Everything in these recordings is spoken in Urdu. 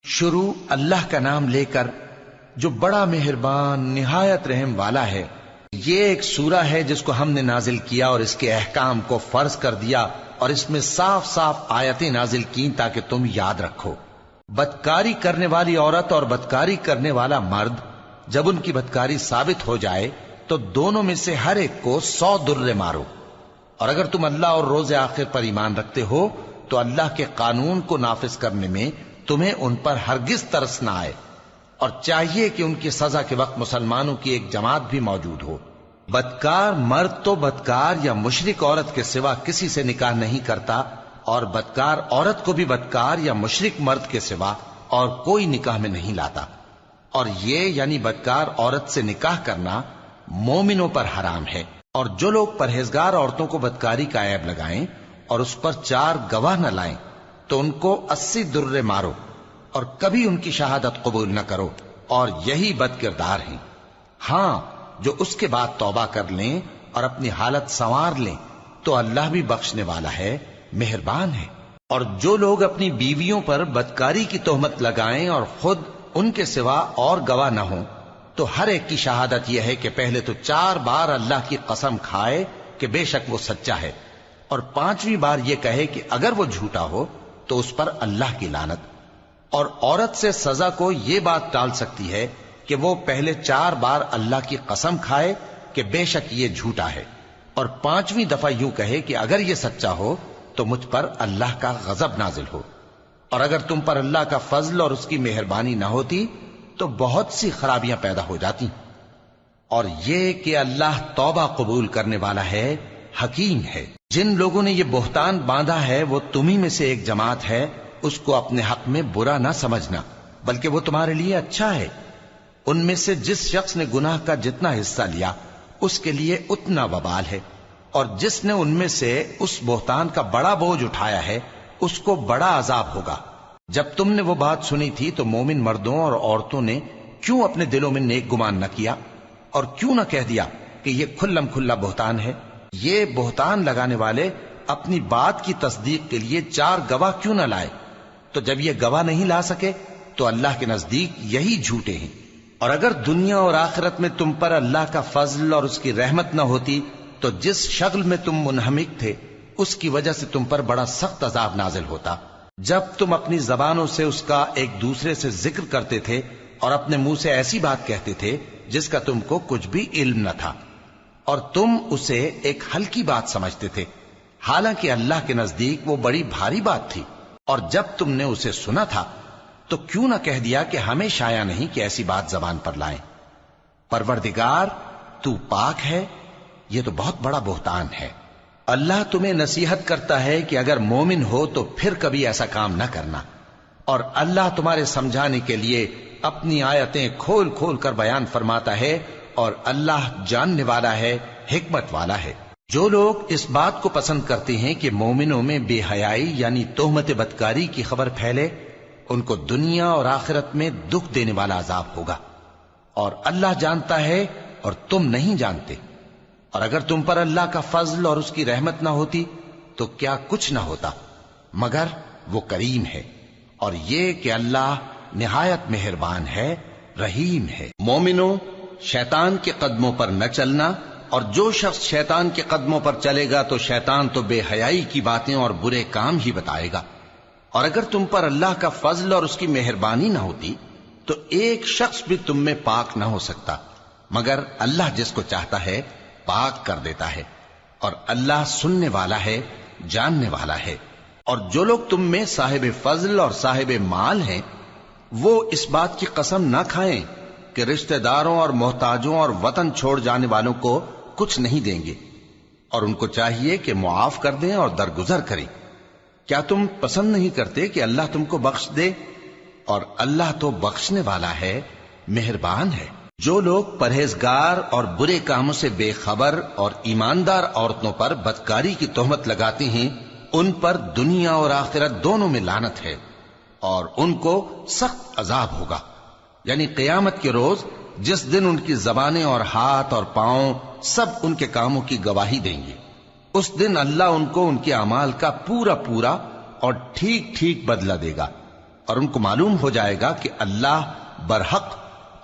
شروع اللہ کا نام لے کر جو بڑا مہربان نہایت رحم والا ہے۔ یہ ایک سورہ ہے جس کو ہم نے نازل کیا اور اس کے احکام کو فرض کر دیا اور اس میں صاف صاف آیتیں نازل کی تاکہ تم یاد رکھو۔ بدکاری کرنے والی عورت اور بدکاری کرنے والا مرد جب ان کی بدکاری ثابت ہو جائے تو دونوں میں سے ہر ایک کو 100 درے مارو، اور اگر تم اللہ اور روز آخر پر ایمان رکھتے ہو تو اللہ کے قانون کو نافذ کرنے میں تمہیں ان پر ہرگز ترس نہ آئے، اور چاہیے کہ ان کی سزا کے وقت مسلمانوں کی ایک جماعت بھی موجود ہو۔ بدکار مرد تو بدکار یا مشرک عورت کے سوا کسی سے نکاح نہیں کرتا، اور بدکار عورت کو بھی بدکار یا مشرک مرد کے سوا اور کوئی نکاح میں نہیں لاتا، اور یہ یعنی بدکار عورت سے نکاح کرنا مومنوں پر حرام ہے۔ اور جو لوگ پرہیزگار عورتوں کو بدکاری کا عیب لگائیں اور اس پر 4 گواہ نہ لائیں تو ان کو 80 درے مارو، اور کبھی ان کی شہادت قبول نہ کرو، اور یہی بد کردار ہیں۔ ہاں، جو اس کے بعد توبہ کر لیں اور اپنی حالت سنوار لیں تو اللہ بھی بخشنے والا ہے، مہربان ہے۔ اور جو لوگ اپنی بیویوں پر بدکاری کی تہمت لگائیں اور خود ان کے سوا اور گواہ نہ ہوں تو ہر ایک کی شہادت یہ ہے کہ پہلے تو 4 بار اللہ کی قسم کھائے کہ بے شک وہ سچا ہے، اور 5ویں بار یہ کہے کہ اگر وہ جھوٹا ہو تو اس پر اللہ کی لعنت۔ اور عورت سے سزا کو یہ بات ٹال سکتی ہے کہ وہ پہلے 4 بار اللہ کی قسم کھائے کہ بے شک یہ جھوٹا ہے، اور 5ویں دفعہ یوں کہے کہ اگر یہ سچا ہو تو مجھ پر اللہ کا غضب نازل ہو۔ اور اگر تم پر اللہ کا فضل اور اس کی مہربانی نہ ہوتی تو بہت سی خرابیاں پیدا ہو جاتی۔ اور یہ کہ اللہ توبہ قبول کرنے والا ہے، حکیم ہے۔ جن لوگوں نے یہ بہتان باندھا ہے وہ تمہیں میں سے ایک جماعت ہے، اس کو اپنے حق میں برا نہ سمجھنا، بلکہ وہ تمہارے لیے اچھا ہے۔ ان میں سے جس شخص نے گناہ کا جتنا حصہ لیا اس کے لیے اتنا وبال ہے، اور جس نے ان میں سے اس بہتان کا بڑا بوجھ اٹھایا ہے اس کو بڑا عذاب ہوگا۔ جب تم نے وہ بات سنی تھی تو مومن مردوں اور عورتوں نے کیوں اپنے دلوں میں نیک گمان نہ کیا، اور کیوں نہ کہہ دیا کہ یہ کھلم کھلا بہتان ہے؟ یہ بہتان لگانے والے اپنی بات کی تصدیق کے لیے 4 گواہ کیوں نہ لائے؟ تو جب یہ گواہ نہیں لا سکے تو اللہ کے نزدیک یہی جھوٹے ہیں۔ اور اگر دنیا اور آخرت میں تم پر اللہ کا فضل اور اس کی رحمت نہ ہوتی تو جس شغل میں تم منہمک تھے اس کی وجہ سے تم پر بڑا سخت عذاب نازل ہوتا، جب تم اپنی زبانوں سے اس کا ایک دوسرے سے ذکر کرتے تھے اور اپنے منہ سے ایسی بات کہتے تھے جس کا تم کو کچھ بھی علم نہ تھا، اور تم اسے ایک ہلکی بات سمجھتے تھے، حالانکہ اللہ کے نزدیک وہ بڑی بھاری بات تھی۔ اور جب تم نے اسے سنا تھا تو کیوں نہ کہہ دیا کہ ہمیں شایع نہیں کہ ایسی بات زبان پر لائیں؟ پروردگار تو پاک ہے، یہ تو بہت بڑا بہتان ہے۔ اللہ تمہیں نصیحت کرتا ہے کہ اگر مومن ہو تو پھر کبھی ایسا کام نہ کرنا، اور اللہ تمہارے سمجھانے کے لیے اپنی آیتیں کھول کھول کر بیان فرماتا ہے، اور اللہ جاننے والا ہے، حکمت والا ہے۔ جو لوگ اس بات کو پسند کرتے ہیں کہ مومنوں میں بے حیائی یعنی تہمت بدکاری کی خبر پھیلے، ان کو دنیا اور آخرت میں دکھ دینے والا عذاب ہوگا، اور اللہ جانتا ہے اور تم نہیں جانتے۔ اور اگر تم پر اللہ کا فضل اور اس کی رحمت نہ ہوتی تو کیا کچھ نہ ہوتا، مگر وہ کریم ہے، اور یہ کہ اللہ نہایت مہربان ہے، رحیم ہے۔ مومنوں، شیطان کے قدموں پر نہ چلنا، اور جو شخص شیطان کے قدموں پر چلے گا تو شیطان تو بے حیائی کی باتیں اور برے کام ہی بتائے گا۔ اور اگر تم پر اللہ کا فضل اور اس کی مہربانی نہ ہوتی تو ایک شخص بھی تم میں پاک نہ ہو سکتا، مگر اللہ جس کو چاہتا ہے پاک کر دیتا ہے، اور اللہ سننے والا ہے، جاننے والا ہے۔ اور جو لوگ تم میں صاحب فضل اور صاحب مال ہیں وہ اس بات کی قسم نہ کھائیں کہ رشتہ داروں اور محتاجوں اور وطن چھوڑ جانے والوں کو کچھ نہیں دیں گے، اور ان کو چاہیے کہ معاف کر دیں اور درگزر کریں۔ کیا تم پسند نہیں کرتے کہ اللہ تم کو بخش دے؟ اور اللہ تو بخشنے والا ہے، مہربان ہے۔ جو لوگ پرہیزگار اور برے کاموں سے بے خبر اور ایماندار عورتوں پر بدکاری کی تہمت لگاتے ہیں ان پر دنیا اور آخرت دونوں میں لعنت ہے، اور ان کو سخت عذاب ہوگا، یعنی قیامت کے روز جس دن ان کی زبانیں اور ہاتھ اور پاؤں سب ان کے کاموں کی گواہی دیں گے۔ اس دن اللہ ان کو ان کے اعمال کا پورا پورا اور ٹھیک ٹھیک بدلہ دے گا، اور ان کو معلوم ہو جائے گا کہ اللہ برحق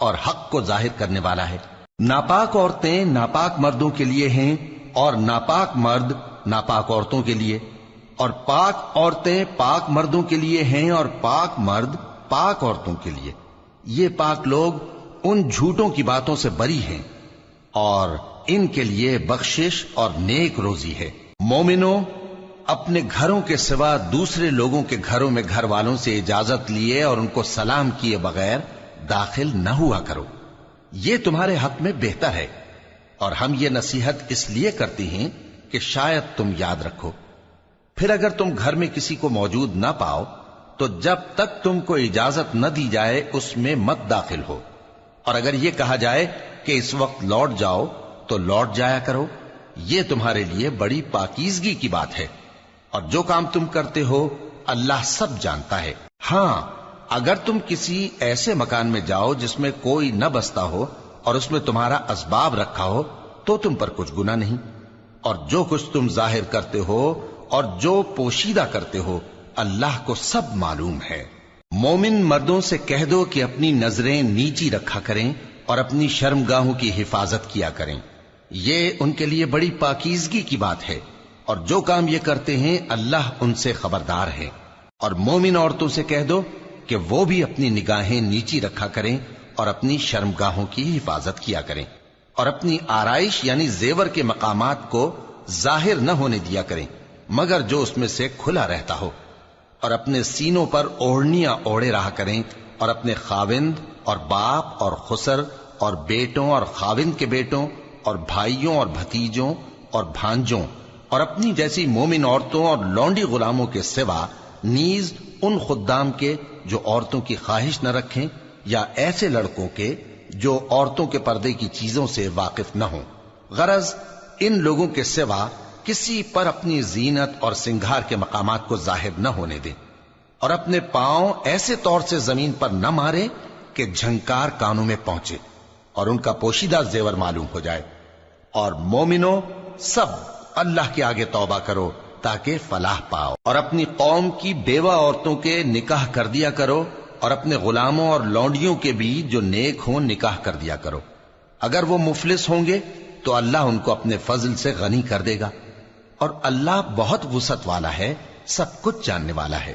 اور حق کو ظاہر کرنے والا ہے۔ ناپاک عورتیں ناپاک مردوں کے لیے ہیں اور ناپاک مرد ناپاک عورتوں کے لیے، اور پاک عورتیں پاک مردوں کے لیے ہیں اور پاک مرد پاک عورتوں کے لیے۔ یہ پاک لوگ ان جھوٹوں کی باتوں سے بری ہیں اور ان کے لیے بخشش اور نیک روزی ہے۔ مومنوں، اپنے گھروں کے سوا دوسرے لوگوں کے گھروں میں گھر والوں سے اجازت لیے اور ان کو سلام کیے بغیر داخل نہ ہوا کرو، یہ تمہارے حق میں بہتر ہے، اور ہم یہ نصیحت اس لیے کرتے ہیں کہ شاید تم یاد رکھو۔ پھر اگر تم گھر میں کسی کو موجود نہ پاؤ تو جب تک تم کو اجازت نہ دی جائے اس میں مت داخل ہو، اور اگر یہ کہا جائے کہ اس وقت لوٹ جاؤ تو لوٹ جایا کرو، یہ تمہارے لیے بڑی پاکیزگی کی بات ہے، اور جو کام تم کرتے ہو اللہ سب جانتا ہے۔ ہاں، اگر تم کسی ایسے مکان میں جاؤ جس میں کوئی نہ بستا ہو اور اس میں تمہارا اسباب رکھا ہو تو تم پر کچھ گناہ نہیں، اور جو کچھ تم ظاہر کرتے ہو اور جو پوشیدہ کرتے ہو اللہ کو سب معلوم ہے۔ مومن مردوں سے کہہ دو کہ اپنی نظریں نیچی رکھا کریں اور اپنی شرمگاہوں کی حفاظت کیا کریں، یہ ان کے لیے بڑی پاکیزگی کی بات ہے، اور جو کام یہ کرتے ہیں اللہ ان سے خبردار ہے۔ اور مومن عورتوں سے کہہ دو کہ وہ بھی اپنی نگاہیں نیچی رکھا کریں اور اپنی شرمگاہوں کی حفاظت کیا کریں، اور اپنی آرائش یعنی زیور کے مقامات کو ظاہر نہ ہونے دیا کریں مگر جو اس میں سے کھلا رہتا ہو، اور اپنے سینوں پر اوڑھنیاں اوڑھے رہا کریں، اور اپنے خاوند اور باپ اور خسر اور بیٹوں اور خاوند کے بیٹوں اور بھائیوں اور بھتیجوں اور بھانجوں اور اپنی جیسی مومن عورتوں اور لونڈی غلاموں کے سوا نیز ان خدام کے جو عورتوں کی خواہش نہ رکھیں، یا ایسے لڑکوں کے جو عورتوں کے پردے کی چیزوں سے واقف نہ ہوں۔ غرض ان لوگوں کے سوا کسی پر اپنی زینت اور سنگھار کے مقامات کو ظاہر نہ ہونے دیں، اور اپنے پاؤں ایسے طور سے زمین پر نہ مارے کہ جھنکار کانوں میں پہنچے اور ان کا پوشیدہ زیور معلوم ہو جائے۔ اور مومنوں، سب اللہ کے آگے توبہ کرو تاکہ فلاح پاؤ، اور اپنی قوم کی بیوہ عورتوں کے نکاح کر دیا کرو، اور اپنے غلاموں اور لونڈیوں کے بھی جو نیک ہوں نکاح کر دیا کرو۔ اگر وہ مفلس ہوں گے تو اللہ ان کو اپنے فضل سے غنی کر دے گا، اور اللہ بہت وسعت والا ہے، سب کچھ جاننے والا ہے۔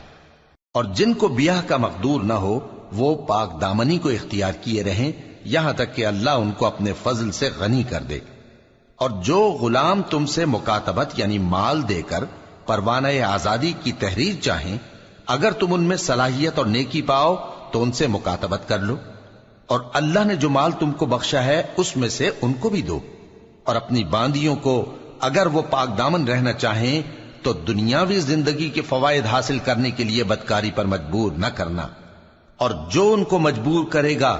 اور جن کو بیاہ کا مقدور نہ ہو وہ پاک دامنی کو اختیار کیے رہیں یہاں تک کہ اللہ ان کو اپنے فضل سے غنی کر دے۔ اور جو غلام تم سے مکاتبت یعنی مال دے کر پروانہ آزادی کی تحریر چاہیں، اگر تم ان میں صلاحیت اور نیکی پاؤ تو ان سے مکاتبت کر لو، اور اللہ نے جو مال تم کو بخشا ہے اس میں سے ان کو بھی دو۔ اور اپنی باندیوں کو اگر وہ پاک دامن رہنا چاہیں تو دنیاوی زندگی کے فوائد حاصل کرنے کے لیے بدکاری پر مجبور نہ کرنا، اور جو ان کو مجبور کرے گا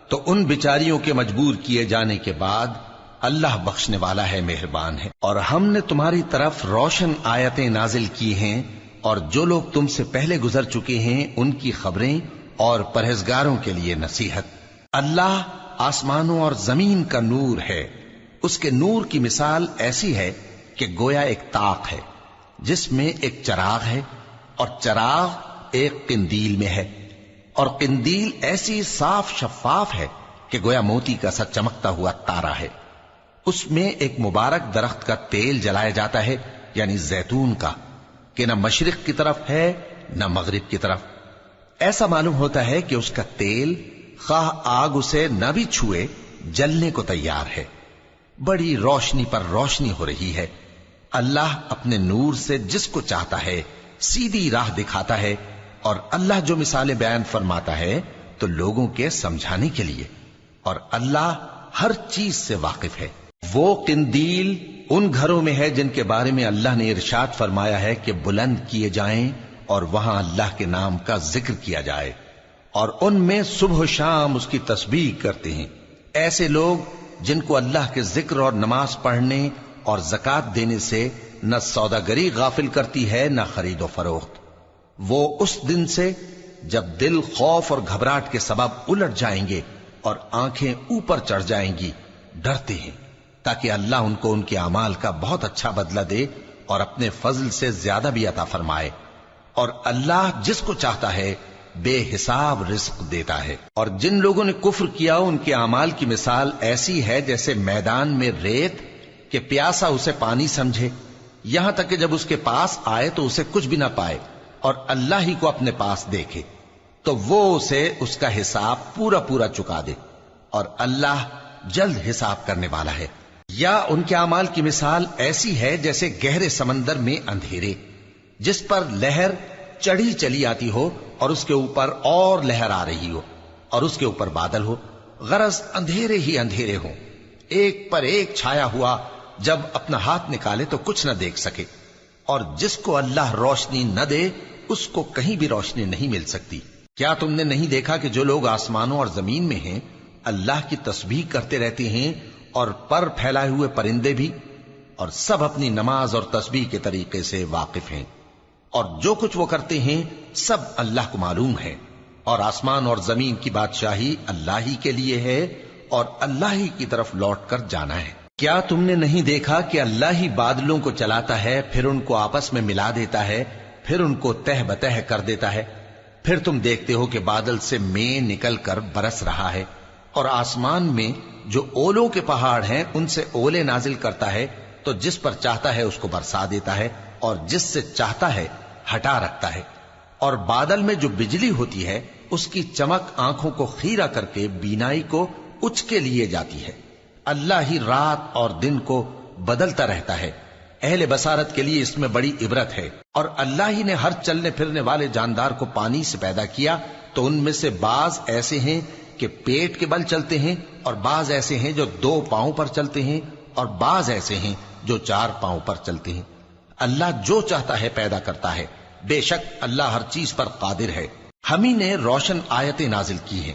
تو ان بیچاریوں کے مجبور کیے جانے کے بعد اللہ بخشنے والا ہے، مہربان ہے۔ اور ہم نے تمہاری طرف روشن آیتیں نازل کی ہیں، اور جو لوگ تم سے پہلے گزر چکے ہیں ان کی خبریں اور پرہیزگاروں کے لیے نصیحت۔ اللہ آسمانوں اور زمین کا نور ہے، اس کے نور کی مثال ایسی ہے کہ گویا ایک طاق ہے جس میں ایک چراغ ہے، اور چراغ ایک قندیل میں ہے، اور قندیل ایسی صاف شفاف ہے کہ گویا موتی کا سا چمکتا ہوا تارا ہے۔ اس میں ایک مبارک درخت کا تیل جلایا جاتا ہے یعنی زیتون کا، کہ نہ مشرق کی طرف ہے نہ مغرب کی طرف۔ ایسا معلوم ہوتا ہے کہ اس کا تیل خواہ آگ اسے نہ بھی چھوئے جلنے کو تیار ہے، بڑی روشنی پر روشنی ہو رہی ہے۔ اللہ اپنے نور سے جس کو چاہتا ہے سیدھی راہ دکھاتا ہے، اور اللہ جو مثالیں بیان فرماتا ہے تو لوگوں کے سمجھانے کے لیے، اور اللہ ہر چیز سے واقف ہے۔ وہ قندیل ان گھروں میں ہے جن کے بارے میں اللہ نے ارشاد فرمایا ہے کہ بلند کیے جائیں اور وہاں اللہ کے نام کا ذکر کیا جائے، اور ان میں صبح و شام اس کی تسبیح کرتے ہیں۔ ایسے لوگ جن کو اللہ کے ذکر اور نماز پڑھنے اور زکوٰۃ دینے سے نہ سوداگری غافل کرتی ہے نہ خرید و فروخت، وہ اس دن سے جب دل خوف اور گھبراہٹ کے سبب الٹ جائیں گے اور آنکھیں اوپر چڑھ جائیں گی ڈرتے ہیں، تاکہ اللہ ان کو ان کے اعمال کا بہت اچھا بدلہ دے اور اپنے فضل سے زیادہ بھی عطا فرمائے۔ اور اللہ جس کو چاہتا ہے بے حساب رزق دیتا ہے۔ اور جن لوگوں نے کفر کیا ان کے اعمال کی مثال ایسی ہے جیسے میدان میں ریت کہ پیاسا اسے پانی سمجھے، یہاں تک کہ جب اس کے پاس آئے تو اسے کچھ بھی نہ پائے اور اللہ ہی کو اپنے پاس دیکھے تو وہ اسے اس کا حساب پورا پورا چکا دے، اور اللہ جلد حساب کرنے والا ہے۔ یا ان کے اعمال کی مثال ایسی ہے جیسے گہرے سمندر میں اندھیرے جس پر لہر چڑھی چلی آتی ہو اور اس کے اوپر اور لہر آ رہی ہو اور اس کے اوپر بادل ہو، غرض اندھیرے ہی اندھیرے ہوں، ایک پر ایک چھایا ہوا، جب اپنا ہاتھ نکالے تو کچھ نہ دیکھ سکے۔ اور جس کو اللہ روشنی نہ دے اس کو کہیں بھی روشنی نہیں مل سکتی۔ کیا تم نے نہیں دیکھا کہ جو لوگ آسمانوں اور زمین میں ہیں اللہ کی تسبیح کرتے رہتے ہیں، اور پر پھیلائے ہوئے پرندے بھی، اور سب اپنی نماز اور تسبیح کے طریقے سے واقف ہیں، اور جو کچھ وہ کرتے ہیں سب اللہ کو معلوم ہے، اور آسمان اور زمین کی بادشاہی اللہ ہی کے لیے ہے اور اللہ ہی کی طرف لوٹ کر جانا ہے۔ کیا تم نے نہیں دیکھا کہ اللہ ہی بادلوں کو چلاتا ہے، پھر ان کو آپس میں ملا دیتا ہے، پھر ان کو تہ بتہ کر دیتا ہے، پھر تم دیکھتے ہو کہ بادل سے مے نکل کر برس رہا ہے، اور آسمان میں جو اولوں کے پہاڑ ہیں ان سے اولے نازل کرتا ہے، تو جس پر چاہتا ہے اس کو برسا دیتا ہے اور جس سے چاہتا ہے ہٹا رکھتا ہے۔ اور بادل میں جو بجلی ہوتی ہے اس کی چمک آنکھوں کو خیرہ کر کے بینائی کو اچ کے لیے جاتی ہے۔ اللہ ہی رات اور دن کو بدلتا رہتا ہے، اہل بصارت کے لیے اس میں بڑی عبرت ہے۔ اور اللہ ہی نے ہر چلنے پھرنے والے جاندار کو پانی سے پیدا کیا، تو ان میں سے بعض ایسے ہیں کہ پیٹ کے بل چلتے ہیں، اور بعض ایسے ہیں جو 2 پاؤں پر چلتے ہیں، اور بعض ایسے ہیں جو 4 پاؤں پر چلتے ہیں۔ اللہ جو چاہتا ہے پیدا کرتا ہے، بے شک اللہ ہر چیز پر قادر ہے۔ ہم ہی نے روشن آیتیں نازل کی ہیں،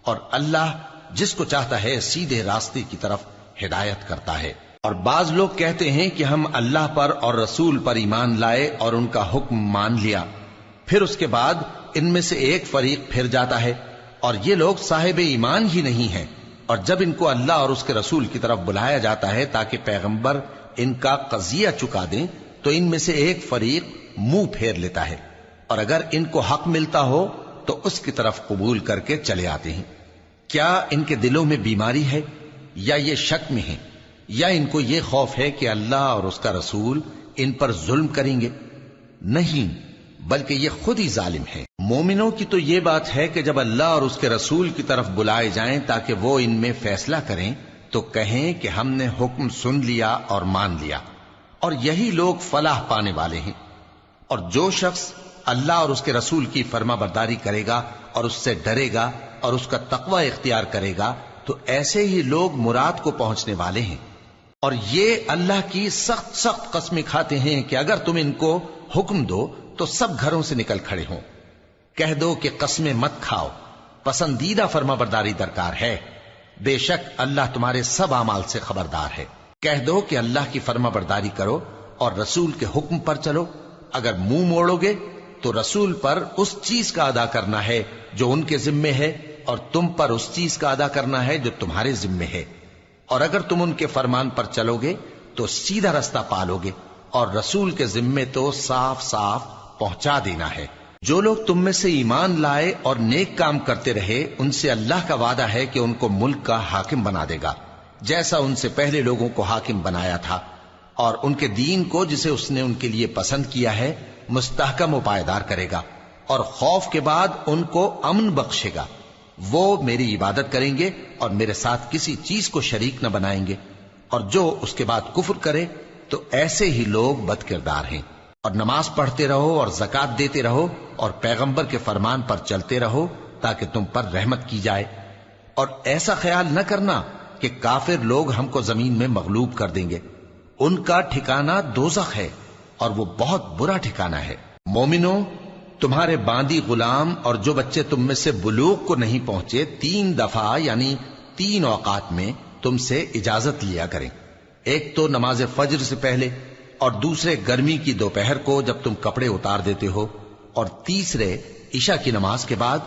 اور اللہ جس کو چاہتا ہے سیدھے راستے کی طرف ہدایت کرتا ہے۔ اور بعض لوگ کہتے ہیں کہ ہم اللہ پر اور رسول پر ایمان لائے اور ان کا حکم مان لیا، پھر اس کے بعد ان میں سے ایک فریق پھر جاتا ہے، اور یہ لوگ صاحب ایمان ہی نہیں ہیں۔ اور جب ان کو اللہ اور اس کے رسول کی طرف بلایا جاتا ہے تاکہ پیغمبر ان کا قضیہ چکا دیں، تو ان میں سے ایک فریق منہ پھیر لیتا ہے، اور اگر ان کو حق ملتا ہو تو اس کی طرف قبول کر کے چلے آتے ہیں۔ کیا ان کے دلوں میں بیماری ہے یا یہ شک میں ہیں، یا ان کو یہ خوف ہے کہ اللہ اور اس کا رسول ان پر ظلم کریں گے؟ نہیں، بلکہ یہ خود ہی ظالم ہے۔ مومنوں کی تو یہ بات ہے کہ جب اللہ اور اس کے رسول کی طرف بلائے جائیں تاکہ وہ ان میں فیصلہ کریں تو کہیں کہ ہم نے حکم سن لیا اور مان لیا، اور یہی لوگ فلاح پانے والے ہیں۔ اور جو شخص اللہ اور اس کے رسول کی فرما برداری کرے گا اور اس سے ڈرے گا اور اس کا تقوی اختیار کرے گا تو ایسے ہی لوگ مراد کو پہنچنے والے ہیں۔ اور یہ اللہ کی سخت سخت قسمیں کھاتے ہیں کہ اگر تم ان کو حکم دو تو سب گھروں سے نکل کھڑے ہوں۔ کہہ دو کہ قسمیں مت کھاؤ، پسندیدہ فرما برداری درکار ہے، بے شک اللہ تمہارے سب اعمال سے خبردار ہے۔ کہہ دو کہ اللہ کی فرما برداری کرو اور رسول کے حکم پر چلو، اگر منہ موڑو گے تو رسول پر اس چیز کا ادا کرنا ہے جو ان کے ذمے ہے، اور تم پر اس چیز کا ادا کرنا ہے جو تمہارے ذمے ہے، اور اگر تم ان کے فرمان پر چلو گے تو سیدھا رستہ پالو گے، اور رسول کے ذمے تو صاف صاف پہنچا دینا ہے۔ جو لوگ تم میں سے ایمان لائے اور نیک کام کرتے رہے ان سے اللہ کا وعدہ ہے کہ ان کو ملک کا حاکم بنا دے گا، جیسا ان سے پہلے لوگوں کو حاکم بنایا تھا، اور ان کے دین کو جسے اس نے ان کے لیے پسند کیا ہے مستحکم و پائیدار کرے گا، اور خوف کے بعد ان کو امن بخشے گا۔ وہ میری عبادت کریں گے اور میرے ساتھ کسی چیز کو شریک نہ بنائیں گے، اور جو اس کے بعد کفر کرے تو ایسے ہی لوگ بد کردار ہیں۔ اور نماز پڑھتے رہو اور زکوٰۃ دیتے رہو اور پیغمبر کے فرمان پر چلتے رہو تاکہ تم پر رحمت کی جائے، اور ایسا خیال نہ کرنا کہ کافر لوگ ہم کو زمین میں مغلوب کر دیں گے، ان کا ٹھکانہ دوزخ ہے اور وہ بہت برا ٹھکانہ ہے۔ مومنوں، تمہارے باندی غلام اور جو بچے تم میں سے بلوغ کو نہیں پہنچے 3 دفعہ یعنی 3 اوقات میں تم سے اجازت لیا کریں، ایک تو نماز فجر سے پہلے، اور دوسرے گرمی کی دوپہر کو جب تم کپڑے اتار دیتے ہو، اور تیسرے عشاء کی نماز کے بعد۔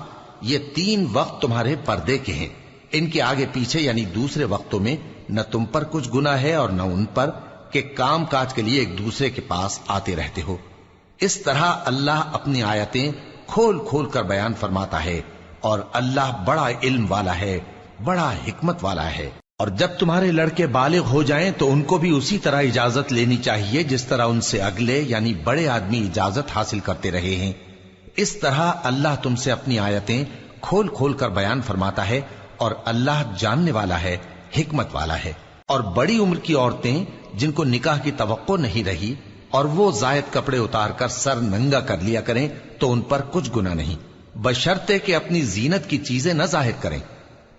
یہ 3 وقت تمہارے پردے کے ہیں، ان کے آگے پیچھے یعنی دوسرے وقتوں میں نہ تم پر کچھ گناہ ہے اور نہ ان پر کہ کام کاج کے لیے ایک دوسرے کے پاس آتے رہتے ہو۔ اس طرح اللہ اپنی آیتیں کھول کھول کر بیان فرماتا ہے، اور اللہ بڑا علم والا ہے، بڑا حکمت والا ہے۔ اور جب تمہارے لڑکے بالغ ہو جائیں تو ان کو بھی اسی طرح اجازت لینی چاہیے جس طرح ان سے اگلے یعنی بڑے آدمی اجازت حاصل کرتے رہے ہیں۔ اس طرح اللہ تم سے اپنی آیتیں کھول کھول کر بیان فرماتا ہے، اور اللہ جاننے والا ہے، حکمت والا ہے۔ اور بڑی عمر کی عورتیں جن کو نکاح کی توقع نہیں رہی اور وہ زائد کپڑے اتار کر سر ننگا کر لیا کریں تو ان پر کچھ گناہ نہیں، بشرطے کہ اپنی زینت کی چیزیں نہ ظاہر کریں،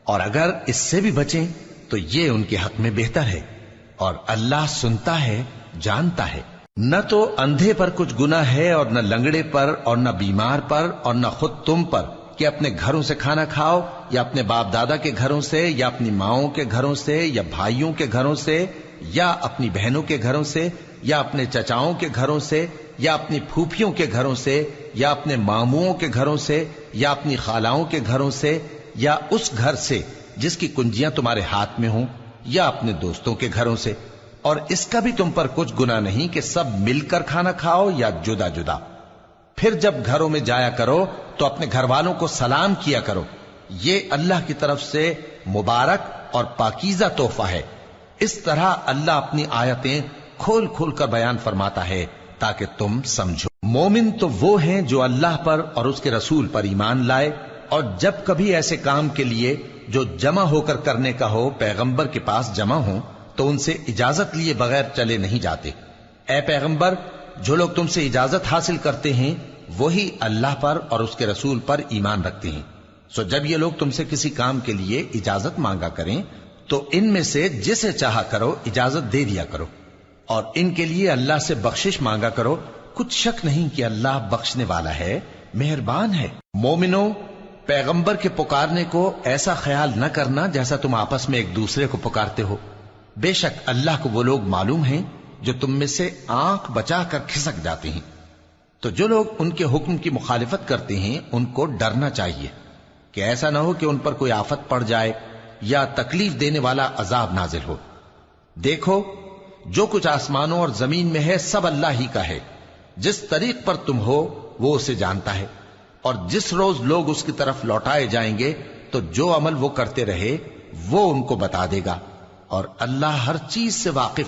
اور اگر اس سے بھی بچیں تو یہ ان کے حق میں بہتر ہے، اور اللہ سنتا ہے، جانتا ہے۔ نہ تو اندھے پر کچھ گناہ ہے، اور نہ لنگڑے پر، اور نہ بیمار پر، اور نہ خود تم پر کہ اپنے گھروں سے کھانا کھاؤ، یا اپنے باپ دادا کے گھروں سے، یا اپنی ماؤں کے گھروں سے، یا بھائیوں کے گھروں سے، یا اپنی بہنوں کے گھروں سے، یا اپنے چچاؤں کے گھروں سے، یا اپنی پھوپھیوں کے گھروں سے، یا اپنے ماموؤں کے گھروں سے، یا اپنی خالاؤں کے گھروں سے، یا اس گھر سے جس کی کنجیاں تمہارے ہاتھ میں ہوں، یا اپنے دوستوں کے گھروں سے۔ اور اس کا بھی تم پر کچھ گناہ نہیں کہ سب مل کر کھانا کھاؤ یا جدا جدا۔ پھر جب گھروں میں جایا کرو تو اپنے گھر والوں کو سلام کیا کرو، یہ اللہ کی طرف سے مبارک اور پاکیزہ تحفہ ہے۔ اس طرح اللہ اپنی آیتیں کھول کھول کر بیان فرماتا ہے تاکہ تم سمجھو۔ مومن تو وہ ہیں جو اللہ پر اور اس کے رسول پر ایمان لائے، اور جب کبھی ایسے کام کے لیے جو جمع ہو کر کرنے کا ہو پیغمبر کے پاس جمع ہوں تو ان سے اجازت لیے بغیر چلے نہیں جاتے۔ اے پیغمبر، جو لوگ تم سے اجازت حاصل کرتے ہیں وہی اللہ پر اور اس کے رسول پر ایمان رکھتے ہیں، سو جب یہ لوگ تم سے کسی کام کے لیے اجازت مانگا کریں تو ان میں سے جسے چاہا کرو اجازت دے دیا کرو، اور ان کے لیے اللہ سے بخشش مانگا کرو، کچھ شک نہیں کہ اللہ بخشنے والا ہے، مہربان ہے۔ مومنو، پیغمبر کے پکارنے کو ایسا خیال نہ کرنا جیسا تم آپس میں ایک دوسرے کو پکارتے ہو، بے شک اللہ کو وہ لوگ معلوم ہیں جو تم میں سے آنکھ بچا کر کھسک جاتے ہیں۔ تو جو لوگ ان کے حکم کی مخالفت کرتے ہیں ان کو ڈرنا چاہیے کہ ایسا نہ ہو کہ ان پر کوئی آفت پڑ جائے یا تکلیف دینے والا عذاب نازل ہو۔ دیکھو، جو کچھ آسمانوں اور زمین میں ہے سب اللہ ہی کا ہے، جس طریق پر تم ہو وہ اسے جانتا ہے، اور جس روز لوگ اس کی طرف لوٹائے جائیں گے تو جو عمل وہ کرتے رہے وہ ان کو بتا دے گا، اور اللہ ہر چیز سے واقف ہے۔